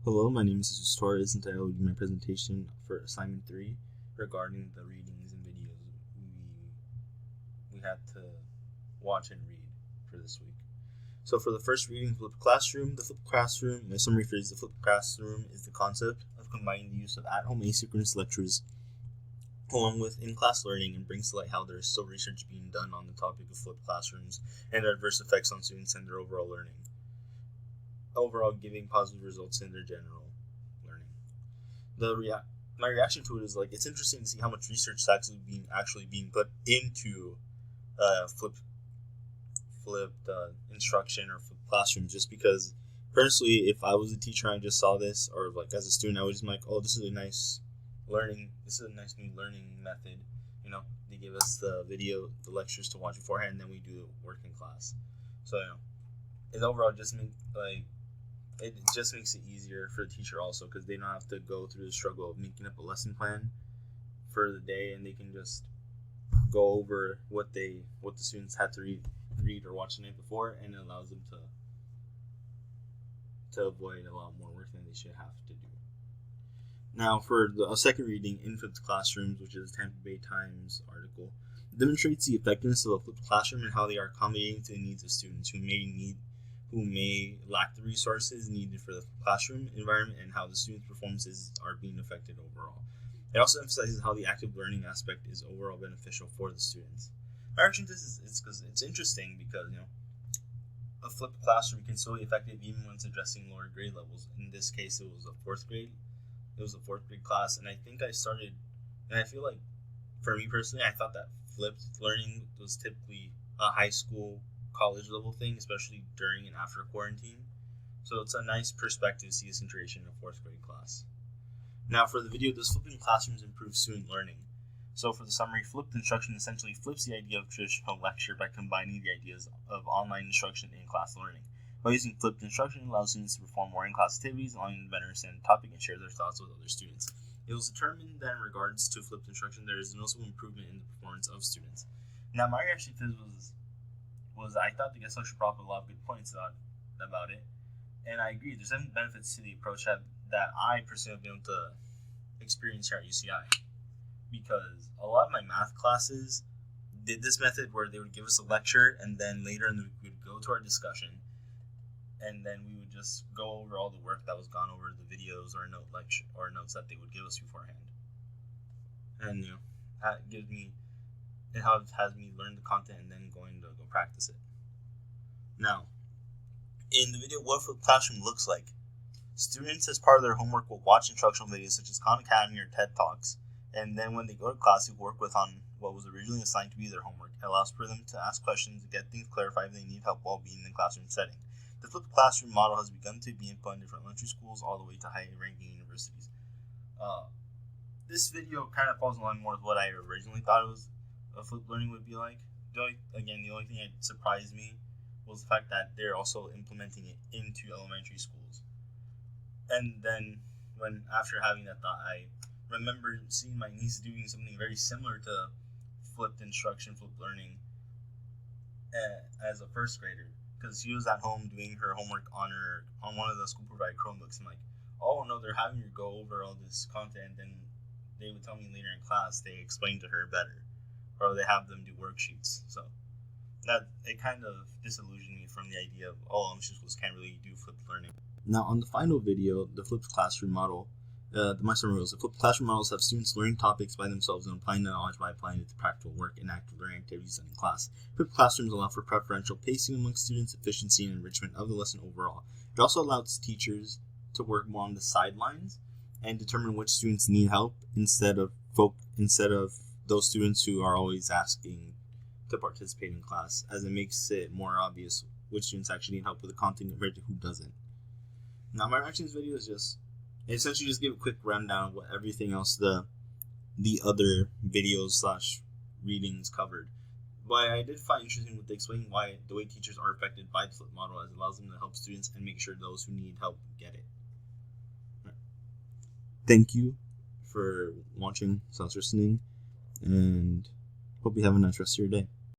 Hello, my name is Jesus Torres, and today I will do my presentation for assignment 3 regarding the readings and videos we had to watch and read for this week. So for the first reading, Flipped Classroom. The Flipped Classroom, my summary phrase, the Flipped Classroom is the concept of combining the use of at-home asynchronous lectures along with in-class learning, and brings to light how there is still research being done on the topic of flipped classrooms and their adverse effects on students and their overall learning. Overall, giving positive results in their general learning. My reaction to it is it's interesting to see how much research is actually being put into flipped instruction or flipped classrooms. Just because personally, if I was a teacher and I just saw this, or as a student, I would just be like, oh, this is a nice new learning method. They give us the lectures to watch beforehand, and then we do the work in class. So it overall just makes it easier for the teacher also, because they don't have to go through the struggle of making up a lesson plan for the day, and they can just go over what the students had to read or watch the night before, and it allows them to avoid a lot more work than they should have to do. Now, for the second reading, in Flipped Classrooms, which is a Tampa Bay Times article, demonstrates the effectiveness of a flipped classroom and how they are accommodating to the needs of students who may lack the resources needed for the classroom environment, and how the students' performances are being affected overall. It also emphasizes how the active learning aspect is overall beneficial for the students. My reaction to this is because it's interesting, because a flipped classroom can still be effective even when it's addressing lower grade levels. In this case, it was a fourth grade class, and I feel like, for me personally, I thought that flipped learning was typically a high school, college level thing, especially during and after quarantine. So it's a nice perspective to see this integration in a fourth grade class. Now for the video, does flipping classrooms improve student learning? So for the summary, flipped instruction essentially flips the idea of traditional lecture by combining the ideas of online instruction and in-class learning. By using flipped instruction, it allows students to perform more in-class activities, allowing them to better understand the topic and share their thoughts with other students. It was determined that in regards to flipped instruction, there is a noticeable improvement in the performance of students. Now my reaction to this was I thought the guest lecture brought up a lot of good points about it, and I agree. There's some benefits to the approach that I personally have been able to experience here at UCI, because a lot of my math classes did this method where they would give us a lecture, and then later in the week we would go to our discussion, and then we would just go over all the work that was gone over the videos or notes that they would give us beforehand. And it has me learn the content and then going to go practice it. Now, in the video, what a classroom looks like. Students, as part of their homework, will watch instructional videos such as Khan Academy or TED Talks, and then when they go to class, they work on what was originally assigned to be their homework. It allows for them to ask questions and get things clarified if they need help while being in the classroom setting. The flipped classroom model has begun to be implemented from elementary schools all the way to high-ranking universities. This video kind of falls in line more with what I originally thought flipped learning would be like. The only thing that surprised me was the fact that they're also implementing it into elementary schools. And then, after having that thought, I remember seeing my niece doing something very similar to flipped instruction, flipped learning, as a first grader, because she was at home doing her homework on one of the school provided Chromebooks. I'm like, oh no, they're having her go over all this content, and they would tell me later in class they explained to her better, or they have them do worksheets. So that it kind of disillusioned me from the idea of elementary schools can't really do flipped learning. Now on the final video, the flipped classroom model, my summary was the flipped classroom models have students learning topics by themselves and applying the knowledge by applying it to practical work and active learning activities in class. Flipped classrooms allow for preferential pacing amongst students, efficiency, and enrichment of the lesson overall. It also allows teachers to work more on the sidelines and determine which students need help instead of those students who are always asking to participate in class, as it makes it more obvious which students actually need help with the content compared to who doesn't. Now my reaction to this video is essentially just give a quick rundown of what everything else the other videos / readings covered. But I did find interesting with explaining why the way teachers are affected by the flip model, as it allows them to help students and make sure those who need help get it. Thank you for watching, listening, and hope you have a nice rest of your day.